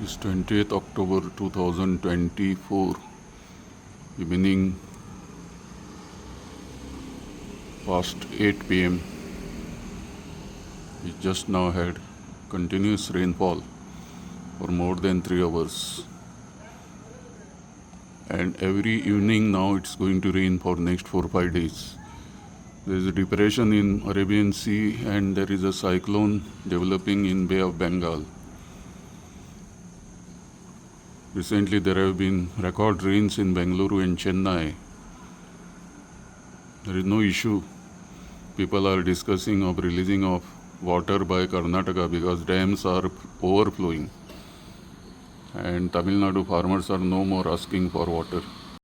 It's 20th October 2024, evening past 8 p.m. We just now had continuous rainfall for more than 3 hours. And every evening now it's going to rain for next 4-5 days. There is a depression in Arabian Sea and there is a cyclone developing in Bay of Bengal. Recently there have been record rains in Bengaluru and Chennai. There is no issue. People are discussing of releasing of water by Karnataka because dams are overflowing. And Tamil Nadu farmers are no more asking for water.